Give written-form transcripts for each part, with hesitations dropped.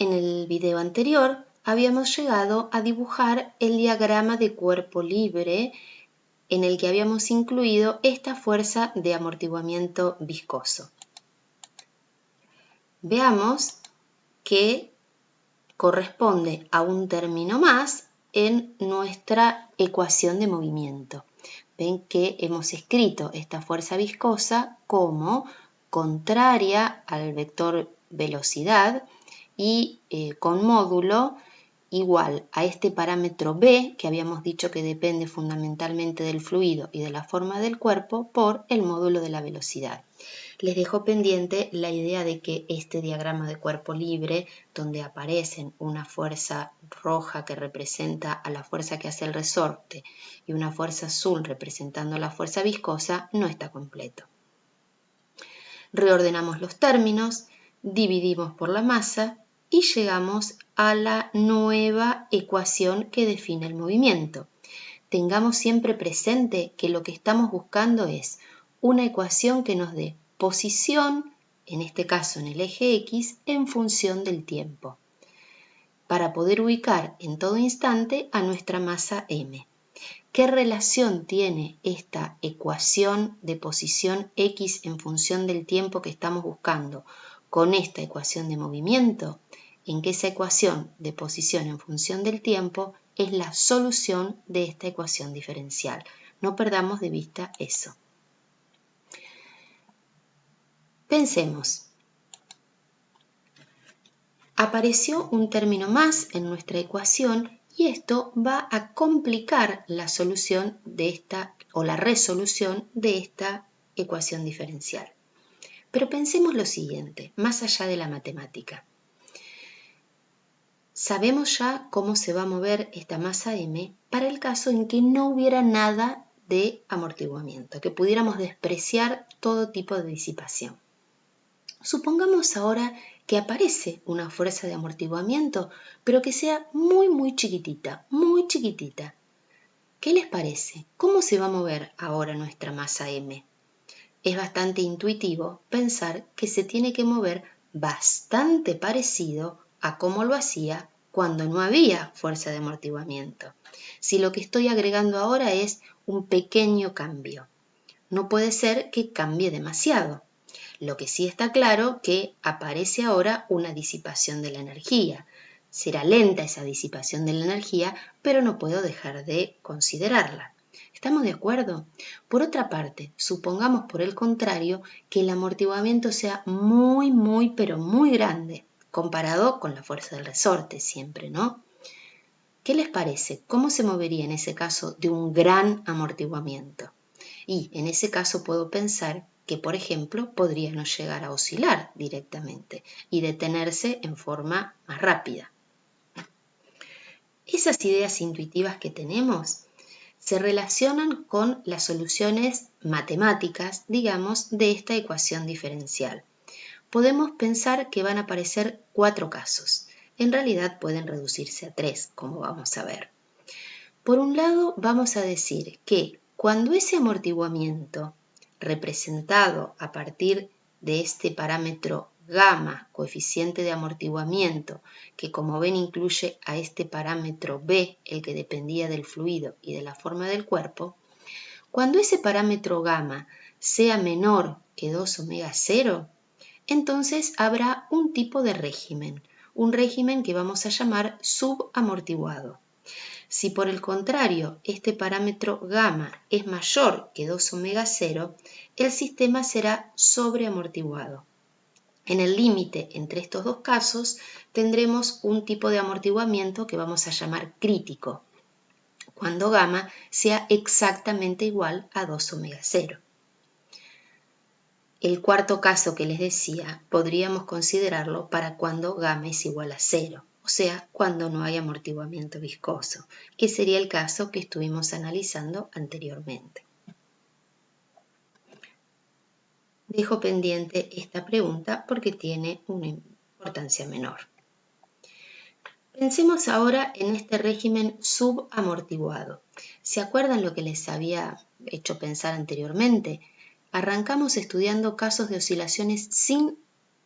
En el video anterior habíamos llegado a dibujar el diagrama de cuerpo libre en el que habíamos incluido esta fuerza de amortiguamiento viscoso. Veamos que corresponde a un término más en nuestra ecuación de movimiento. Ven que hemos escrito esta fuerza viscosa como contraria al vector velocidad y con módulo igual a este parámetro B, que habíamos dicho que depende fundamentalmente del fluido y de la forma del cuerpo, por el módulo de la velocidad. Les dejo pendiente la idea de que este diagrama de cuerpo libre, donde aparecen una fuerza roja que representa a la fuerza que hace el resorte y una fuerza azul representando la fuerza viscosa, no está completo. Reordenamos los términos, dividimos por la masa y llegamos a la nueva ecuación que define el movimiento. Tengamos siempre presente que lo que estamos buscando es una ecuación que nos dé posición, en este caso en el eje X, en función del tiempo, para poder ubicar en todo instante a nuestra masa m. ¿Qué relación tiene esta ecuación de posición X en función del tiempo que estamos buscando con esta ecuación de movimiento? En que esa ecuación de posición en función del tiempo es la solución de esta ecuación diferencial. No perdamos de vista eso. Pensemos. Apareció un término más en nuestra ecuación y esto va a complicar la solución de esta o la resolución de esta ecuación diferencial. Pero pensemos lo siguiente, más allá de la matemática. Sabemos ya cómo se va a mover esta masa m para el caso en que no hubiera nada de amortiguamiento, que pudiéramos despreciar todo tipo de disipación. Supongamos ahora que aparece una fuerza de amortiguamiento, pero que sea muy chiquitita, muy chiquitita. ¿Qué les parece? ¿Cómo se va a mover ahora nuestra masa m? Es bastante intuitivo pensar que se tiene que mover bastante parecido a cómo lo hacía cuando no había fuerza de amortiguamiento. Si lo que estoy agregando ahora es un pequeño cambio, no puede ser que cambie demasiado. Lo que sí está claro que aparece ahora una disipación de la energía. Será lenta esa disipación de la energía, pero no puedo dejar de considerarla. ¿Estamos de acuerdo? Por otra parte, supongamos por el contrario que el amortiguamiento sea pero muy grande, comparado con la fuerza del resorte siempre, ¿no? ¿Qué les parece? ¿Cómo se movería en ese caso de un gran amortiguamiento? Y en ese caso puedo pensar que, por ejemplo, podría no llegar a oscilar directamente y detenerse en forma más rápida. Esas ideas intuitivas que tenemos se relacionan con las soluciones matemáticas, digamos, de esta ecuación diferencial. Podemos pensar que van a aparecer 4 casos. En realidad pueden reducirse a 3, como vamos a ver. Por un lado, vamos a decir que cuando ese amortiguamiento, representado a partir de este parámetro gamma, coeficiente de amortiguamiento, que como ven incluye a este parámetro B, el que dependía del fluido y de la forma del cuerpo, cuando ese parámetro gamma sea menor que 2 omega 0, entonces habrá un tipo de régimen, un régimen que vamos a llamar subamortiguado. Si por el contrario este parámetro gamma es mayor que 2 omega 0, el sistema será sobreamortiguado. En el límite entre estos dos casos tendremos un tipo de amortiguamiento que vamos a llamar crítico, cuando gamma sea exactamente igual a 2 omega 0. El cuarto caso que les decía podríamos considerarlo para cuando gamma es igual a 0. O sea, cuando no hay amortiguamiento viscoso, que sería el caso que estuvimos analizando anteriormente. Dejo pendiente esta pregunta porque tiene una importancia menor. Pensemos ahora en este régimen subamortiguado. ¿Se acuerdan lo que les había hecho pensar anteriormente? Arrancamos estudiando casos de oscilaciones sin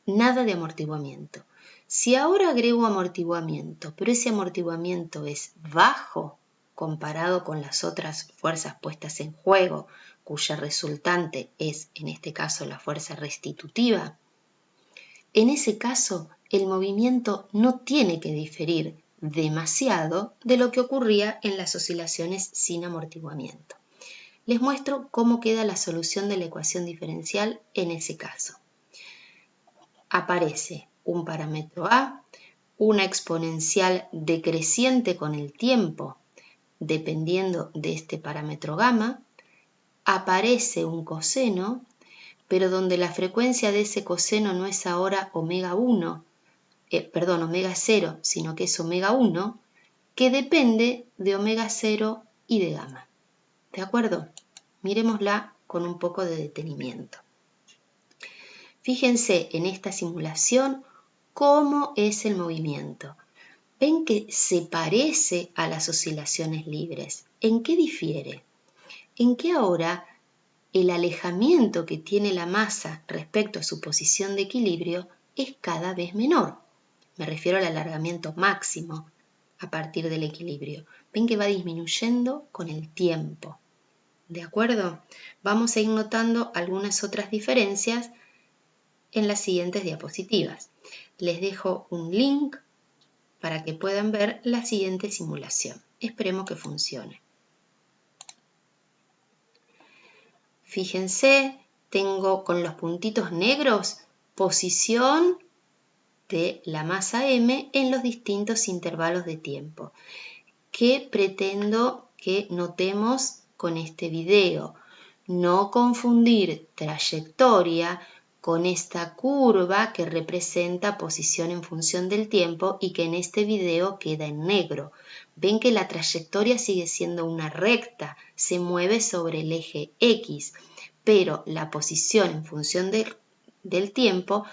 nada de amortiguamiento. Si ahora agrego amortiguamiento, pero ese amortiguamiento es bajo comparado con las otras fuerzas puestas en juego, cuya resultante es, en este caso, la fuerza restitutiva, en ese caso el movimiento no tiene que diferir demasiado de lo que ocurría en las oscilaciones sin amortiguamiento. Les muestro cómo queda la solución de la ecuación diferencial en ese caso. Aparece un parámetro A, una exponencial decreciente con el tiempo, dependiendo de este parámetro gamma, aparece un coseno, pero donde la frecuencia de ese coseno no es ahora omega 0, sino que es omega 1, que depende de omega 0 y de gamma. ¿De acuerdo? Miremosla con un poco de detenimiento. Fíjense en esta simulación cómo es el movimiento. Ven que se parece a las oscilaciones libres. ¿En qué difiere? En que ahora el alejamiento que tiene la masa respecto a su posición de equilibrio es cada vez menor. Me refiero al alargamiento máximo a partir del equilibrio. Ven que va disminuyendo con el tiempo. ¿De acuerdo? Vamos a ir notando algunas otras diferencias en las siguientes diapositivas. Les dejo un link para que puedan ver la siguiente simulación. Esperemos que funcione. Fíjense, tengo con los puntitos negros posición de la masa M en los distintos intervalos de tiempo. ¿Qué pretendo que notemos con este video? No confundir trayectoria con esta curva que representa posición en función del tiempo y que en este video queda en negro. Ven que la trayectoria sigue siendo una recta, se mueve sobre el eje X, pero la posición en función del tiempo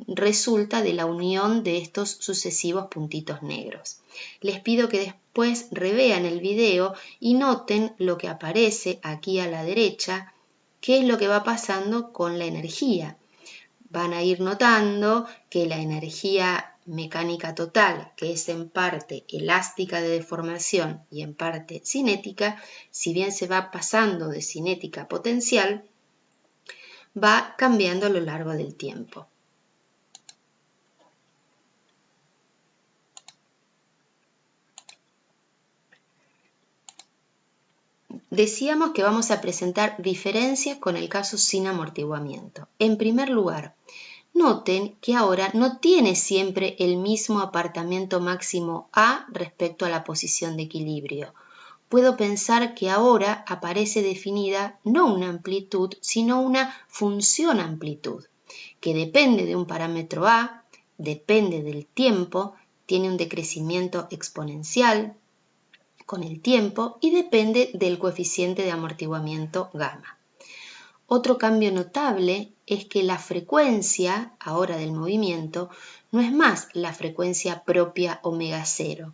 resulta de la unión de estos sucesivos puntitos negros. Les pido que después revean el video y noten lo que aparece aquí a la derecha, qué es lo que va pasando con la energía. Van a ir notando que la energía mecánica total, que es en parte elástica de deformación y en parte cinética, si bien se va pasando de cinética a potencial, va cambiando a lo largo del tiempo. Decíamos que vamos a presentar diferencias con el caso sin amortiguamiento. En primer lugar, noten que ahora no tiene siempre el mismo apartamiento máximo A respecto a la posición de equilibrio. Puedo pensar que ahora aparece definida no una amplitud, sino una función amplitud, que depende de un parámetro A, depende del tiempo, tiene un decrecimiento exponencial con el tiempo y depende del coeficiente de amortiguamiento gamma. Otro cambio notable es que la frecuencia ahora del movimiento no es más la frecuencia propia omega 0,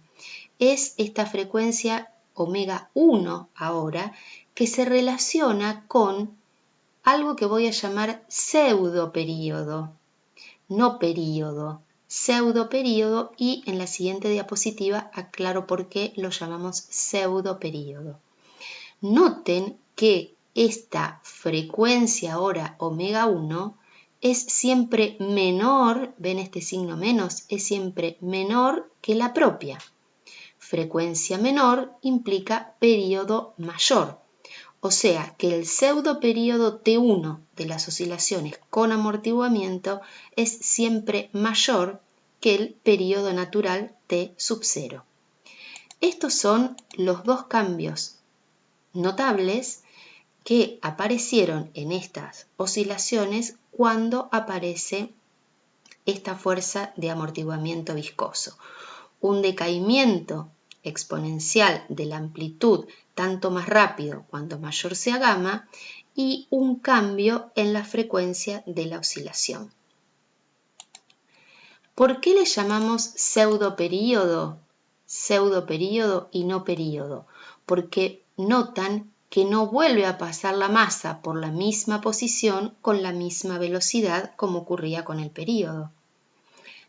es esta frecuencia omega 1 ahora que se relaciona con algo que voy a llamar pseudoperíodo, no período, pseudoperíodo, y en la siguiente diapositiva aclaro por qué lo llamamos pseudoperíodo. Noten que esta frecuencia ahora omega 1 es siempre menor, ven este signo menos, es siempre menor que la propia. Frecuencia menor implica período mayor, o sea que el pseudoperíodo T1 de las oscilaciones con amortiguamiento es siempre mayor que el período natural T sub 0. Estos son los dos cambios notables que aparecieron en estas oscilaciones cuando aparece esta fuerza de amortiguamiento viscoso. Un decaimiento exponencial de la amplitud tanto más rápido cuanto mayor sea gamma y un cambio en la frecuencia de la oscilación. ¿Por qué le llamamos pseudoperíodo? Pseudoperíodo y no período, porque notan que no vuelve a pasar la masa por la misma posición con la misma velocidad como ocurría con el período.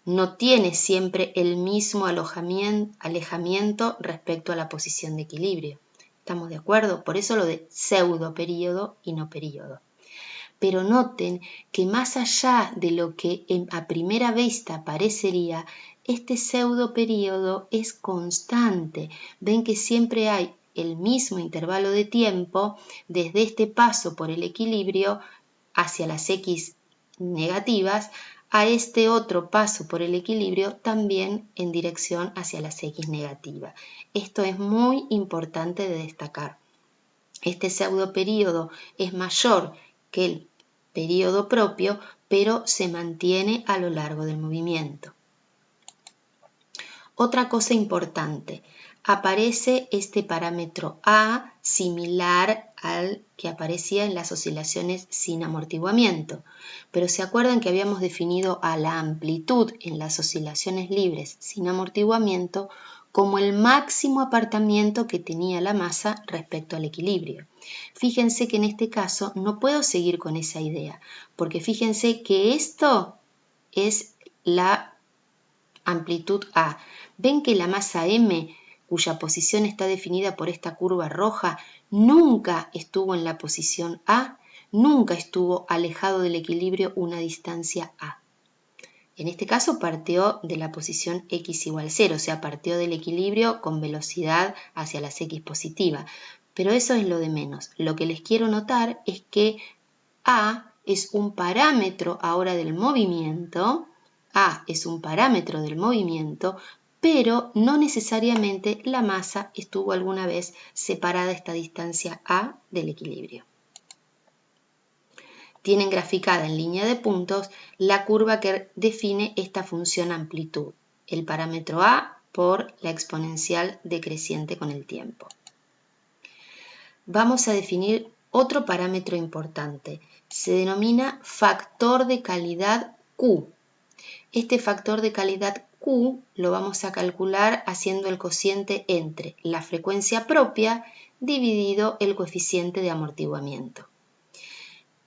No tiene siempre el mismo alejamiento respecto a la posición de equilibrio. ¿Estamos de acuerdo? Por eso lo de pseudo período y no período. Pero noten que más allá de lo que a primera vista parecería, este pseudo período es constante. Ven que siempre hay el mismo intervalo de tiempo desde este paso por el equilibrio hacia las X negativas a este otro paso por el equilibrio también en dirección hacia las X negativas. Esto es muy importante de destacar. Este pseudo período es mayor que el período propio, pero se mantiene a lo largo del movimiento. Otra cosa importante, aparece este parámetro A similar al que aparecía en las oscilaciones sin amortiguamiento, pero ¿se acuerdan que habíamos definido a la amplitud en las oscilaciones libres sin amortiguamiento como el máximo apartamiento que tenía la masa respecto al equilibrio? Fíjense que en este caso no puedo seguir con esa idea, porque fíjense que esto es la amplitud A. ¿Ven que la masa M, cuya posición está definida por esta curva roja, nunca estuvo en la posición A? Nunca estuvo alejado del equilibrio una distancia A. En este caso partió de la posición X igual 0, o sea, partió del equilibrio con velocidad hacia las X positivas. Pero eso es lo de menos. Lo que les quiero notar es que A es un parámetro ahora del movimiento. A es un parámetro del movimiento, pero no necesariamente la masa estuvo alguna vez separada esta distancia A del equilibrio. Tienen graficada en línea de puntos la curva que define esta función amplitud, el parámetro A por la exponencial decreciente con el tiempo. Vamos a definir otro parámetro importante, se denomina factor de calidad Q. Este factor de calidad Q lo vamos a calcular haciendo el cociente entre la frecuencia propia dividido el coeficiente de amortiguamiento.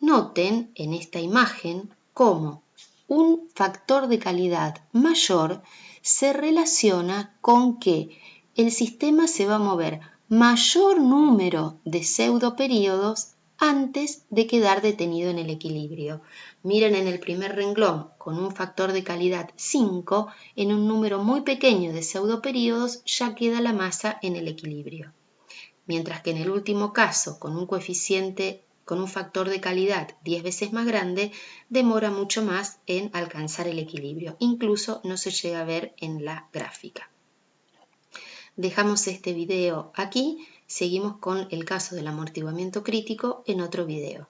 Noten en esta imagen cómo un factor de calidad mayor se relaciona con que el sistema se va a mover mayor número de pseudoperíodos antes de quedar detenido en el equilibrio. Miren en el primer renglón, con un factor de calidad 5, en un número muy pequeño de pseudoperíodos ya queda la masa en el equilibrio. Mientras que en el último caso, con un factor de calidad 10 veces más grande, demora mucho más en alcanzar el equilibrio. Incluso no se llega a ver en la gráfica. Dejamos este video aquí, seguimos con el caso del amortiguamiento crítico en otro video.